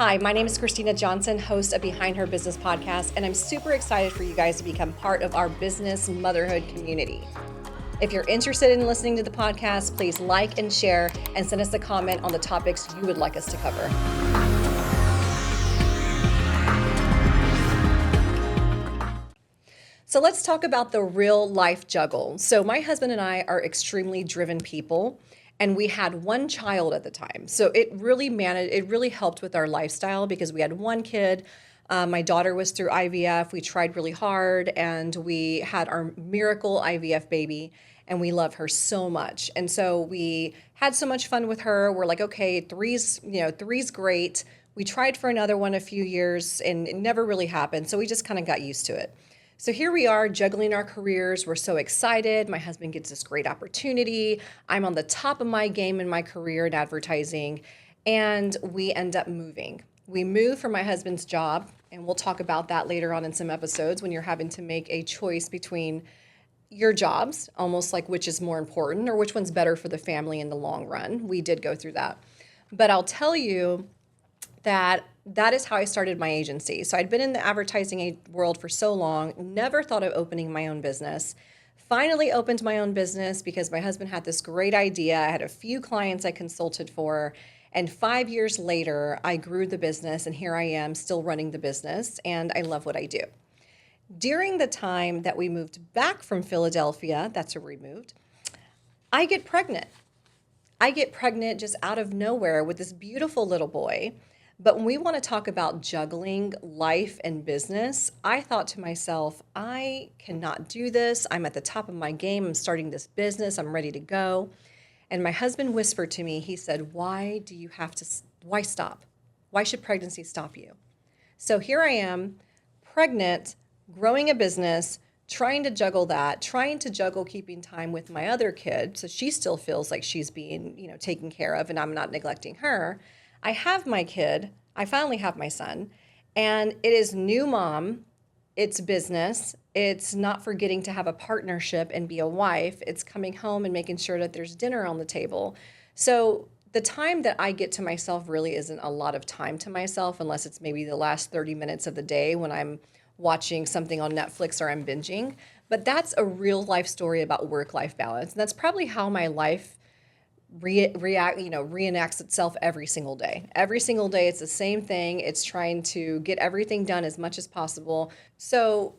Hi, my name is Kristina Johnson, host of Behind Her Business podcast, and I'm super excited for you guys to become part of our business motherhood community. If you're interested in listening to the podcast, please like and share and send us a comment on the topics you would like us to cover. So let's talk about the real life juggle. So my husband and I are extremely driven people, and we had one child at the time. So it really helped with our lifestyle because we had one kid. My daughter was through IVF. We tried really hard, and we had our miracle IVF baby, and we love her so much. And so we had so much fun with her. We're like, okay, three's great. We tried for another one a few years, and it never really happened. So we just kind of got used to it. So here we are juggling our careers. We're so excited. My husband gets this great opportunity. I'm on the top of my game in my career in advertising, and we end up moving. We move for my husband's job, and we'll talk about that later on in some episodes when you're having to make a choice between your jobs, almost like which is more important or which one's better for the family in the long run. We did go through that. But I'll tell you that is how I started my agency. So I'd been in the advertising world for so long, never thought of opening my own business. Finally opened my own business because my husband had this great idea. I had a few clients I consulted for, and 5 years later, I grew the business, and here I am still running the business, and I love what I do. During the time that we moved back from Philadelphia, that's where we moved, I get pregnant. I get pregnant just out of nowhere with this beautiful little boy. But when we want to talk about juggling life and business, I thought to myself, I cannot do this. I'm at the top of my game. I'm starting this business. I'm ready to go. And my husband whispered to me, he said, why stop? Why should pregnancy stop you? So here I am, pregnant, growing a business, trying to juggle that, trying to juggle keeping time with my other kid. So she still feels like she's being, taken care of, and I'm not neglecting her. I have my kid. I finally have my son, and it is new mom. It's business. It's not forgetting to have a partnership and be a wife. It's coming home and making sure that there's dinner on the table. So the time that I get to myself really isn't a lot of time to myself, unless it's maybe the last 30 minutes of the day when I'm watching something on Netflix or I'm binging. But that's a real life story about work-life balance. And that's probably how my life reenacts itself every single day. Every single day, it's the same thing. It's trying to get everything done as much as possible. So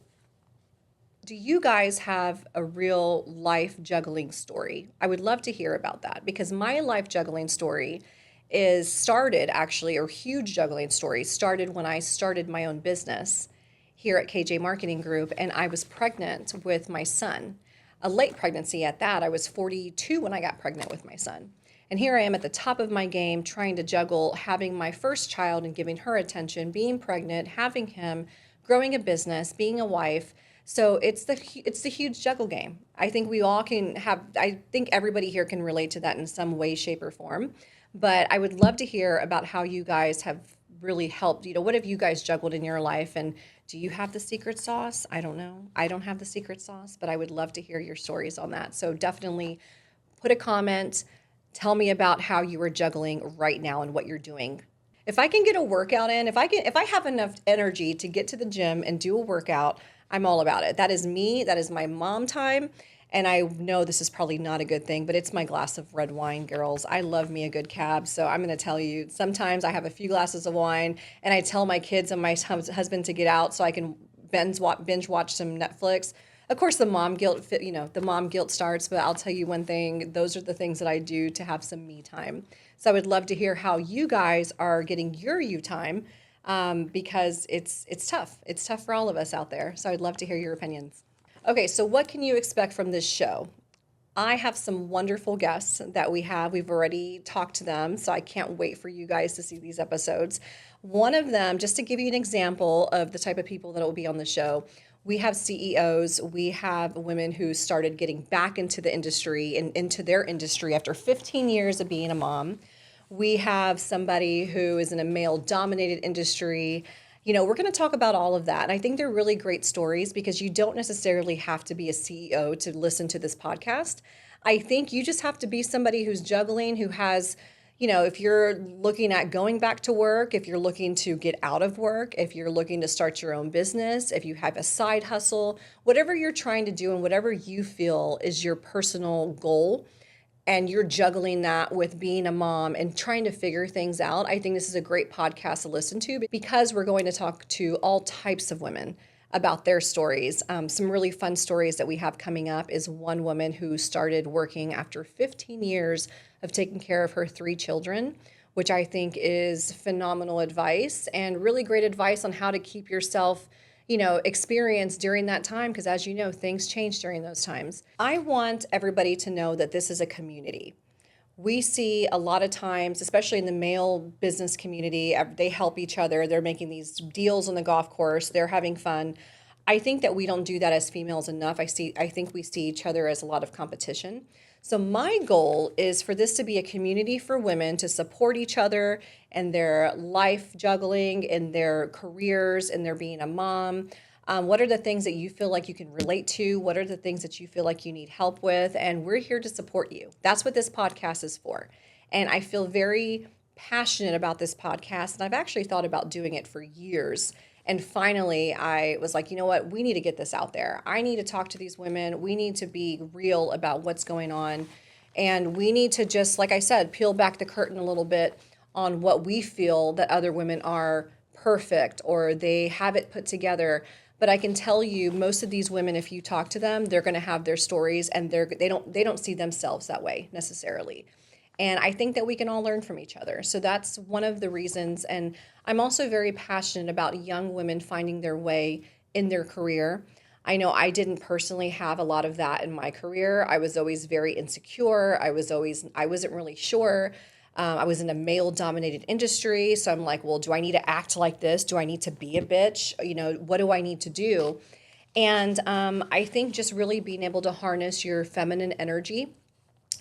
do you guys have a real life juggling story? I would love to hear about that, because my life juggling story huge juggling story started when I started my own business here at KJ Marketing Group, and I was pregnant with my son. A late pregnancy at that. I was 42 when I got pregnant with my son. And here I am at the top of my game trying to juggle having my first child and giving her attention, being pregnant, having him, growing a business, being a wife. So it's the huge juggle game. I think I think everybody here can relate to that in some way, shape, or form. But I would love to hear about how you guys have really helped. What have you guys juggled in your life, and do you have the secret sauce? I don't know. I don't have the secret sauce, but I would love to hear your stories on that. So definitely put a comment. Tell me about how you are juggling right now and what you're doing. If I can get a workout in, if I have enough energy to get to the gym and do a workout, I'm all about it. That is me. That is my mom time. And I know this is probably not a good thing, but it's my glass of red wine, girls. I love me a good cab. So I'm going to tell you, sometimes I have a few glasses of wine, and I tell my kids and my husband to get out so I can binge watch some Netflix. Of course, the mom guilt starts, but I'll tell you one thing, those are the things that I do to have some me time. So I would love to hear how you guys are getting your you time, because it's tough. It's tough for all of us out there. So I'd love to hear your opinions. Okay, so what can you expect from this show? I have some wonderful guests that we have. We've already talked to them, so I can't wait for you guys to see these episodes. One of them, just to give you an example of the type of people that will be on the show, we have CEOs, we have women who started getting back into the industry and into their industry after 15 years of being a mom. We have somebody who is in a male-dominated industry. We're going to talk about all of that. And I think they're really great stories because you don't necessarily have to be a CEO to listen to this podcast. I think you just have to be somebody who's juggling, who has, if you're looking at going back to work, if you're looking to get out of work, if you're looking to start your own business, if you have a side hustle, whatever you're trying to do and whatever you feel is your personal goal, and you're juggling that with being a mom and trying to figure things out, I think this is a great podcast to listen to, because we're going to talk to all types of women about their stories. Some really fun stories that we have coming up is one woman who started working after 15 years of taking care of her 3 children, which I think is phenomenal advice and really great advice on how to keep yourself experience during that time, because as you know, things change during those times. I want everybody to know that this is a community. We see a lot of times, especially in the male business community, they help each other. They're making these deals on the golf course. They're having fun. I think that we don't do that as females enough. I think we see each other as a lot of competition. So my goal is for this to be a community for women to support each other and their life juggling, in their careers, and their being a mom. What are the things that you feel like you can relate to? What are the things that you feel like you need help with? And we're here to support you. That's what this podcast is for. And I feel very passionate about this podcast. And I've actually thought about doing it for years. And finally, I was like, you know what? We need to get this out there. I need to talk to these women. We need to be real about what's going on. And we need to just, like I said, peel back the curtain a little bit on what we feel that other women are perfect or they have it put together. But I can tell you, most of these women, if you talk to them, they're going to have their stories, and they don't see themselves that way necessarily. And I think that we can all learn from each other. So that's one of the reasons. And I'm also very passionate about young women finding their way in their career. I know I didn't personally have a lot of that in my career. I was always very insecure. I wasn't really sure. I was in a male-dominated industry. So I'm like, well, do I need to act like this? Do I need to be a bitch? What do I need to do? And I think just really being able to harness your feminine energy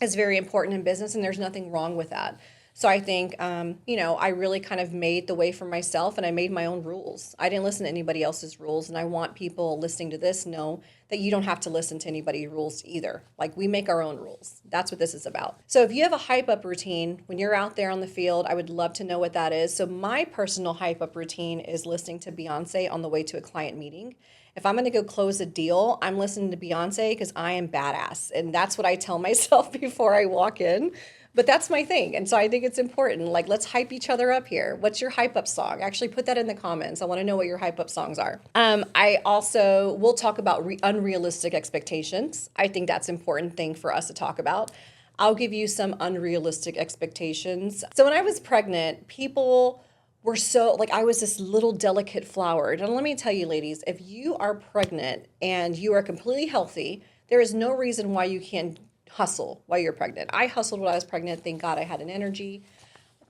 is very important in business, and there's nothing wrong with that. So I think, I really kind of made the way for myself, and I made my own rules. I didn't listen to anybody else's rules, and I want people listening to this know that you don't have to listen to anybody's rules either. Like, we make our own rules. That's what this is about. So if you have a hype up routine when you're out there on the field, I would love to know what that is. So my personal hype up routine is listening to Beyonce on the way to a client meeting. If I'm going to go close a deal, I'm listening to Beyonce because I am badass. And that's what I tell myself before I walk in. But that's my thing. And so I think it's important. Like, let's hype each other up here. What's your hype up song? Actually, put that in the comments. I want to know what your hype up songs are. I also will talk about unrealistic expectations. I think that's an important thing for us to talk about. I'll give you some unrealistic expectations. So when I was pregnant, people were so, like, I was this little delicate flower. And let me tell you, ladies, if you are pregnant and you are completely healthy, there is no reason why you can't hustle while you're pregnant. I hustled when I was pregnant. Thank God I had an energy.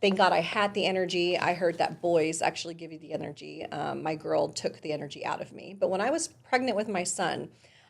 Thank God I had the energy. I heard that boys actually give you the energy. My girl took the energy out of me. But when I was pregnant with my son,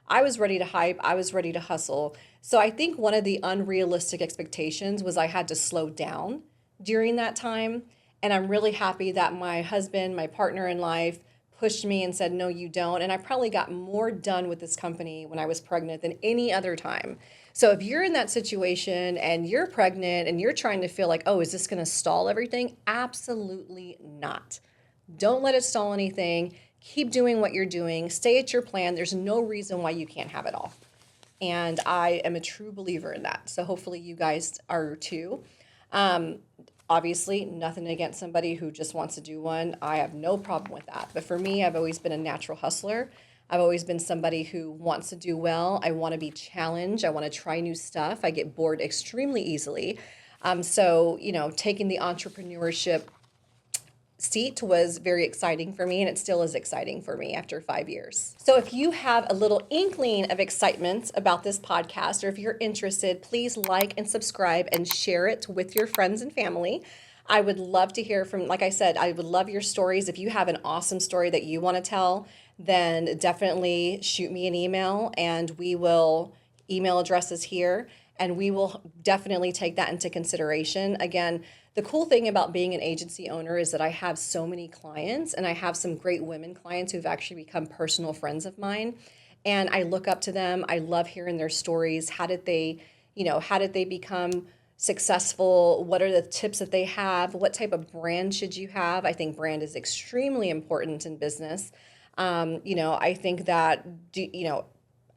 I was ready to hype. I was ready to hustle. So I think one of the unrealistic expectations was I had to slow down during that time. And I'm really happy that my husband, my partner in life, pushed me and said, no, you don't. And I probably got more done with this company when I was pregnant than any other time. So if you're in that situation and you're pregnant and you're trying to feel like, oh, is this going to stall everything? Absolutely not. Don't let it stall anything. Keep doing what you're doing. Stay at your plan. There's no reason why you can't have it all. And I am a true believer in that. So hopefully you guys are too. Obviously, nothing against somebody who just wants to do one. I have no problem with that. But for me, I've always been a natural hustler. I've always been somebody who wants to do well. I want to be challenged. I want to try new stuff. I get bored extremely easily. So, taking the entrepreneurship seat was very exciting for me, and it still is exciting for me after 5 years. So if you have a little inkling of excitement about this podcast, or if you're interested, please like and subscribe and share it with your friends and family. I would love to hear from, like I said, I would love your stories. If you have an awesome story that you want to tell, then definitely shoot me an email, and we will, email addresses here, and we will definitely take that into consideration. Again, the cool thing about being an agency owner is that I have so many clients, and I have some great women clients who've actually become personal friends of mine. And I look up to them. I love hearing their stories. How did they become successful? What are the tips that they have? What type of brand should you have? I think brand is extremely important in business. I think that,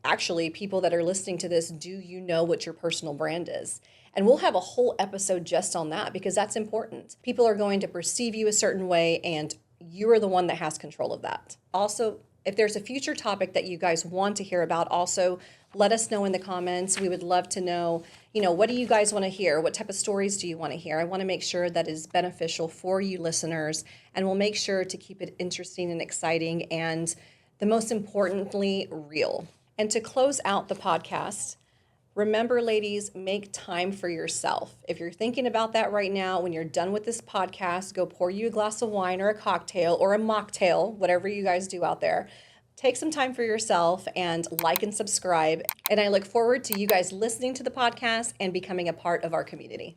actually, people that are listening to this, do you know what your personal brand is? And we'll have a whole episode just on that because that's important. People are going to perceive you a certain way, and you are the one that has control of that. Also, if there's a future topic that you guys want to hear about, also let us know in the comments. We would love to know, what do you guys want to hear? What type of stories do you want to hear? I want to make sure that is beneficial for you listeners, and we'll make sure to keep it interesting and exciting, and the most importantly, real. And to close out the podcast, remember, ladies, make time for yourself. If you're thinking about that right now, when you're done with this podcast, go pour you a glass of wine or a cocktail or a mocktail, whatever you guys do out there. Take some time for yourself and like and subscribe. And I look forward to you guys listening to the podcast and becoming a part of our community.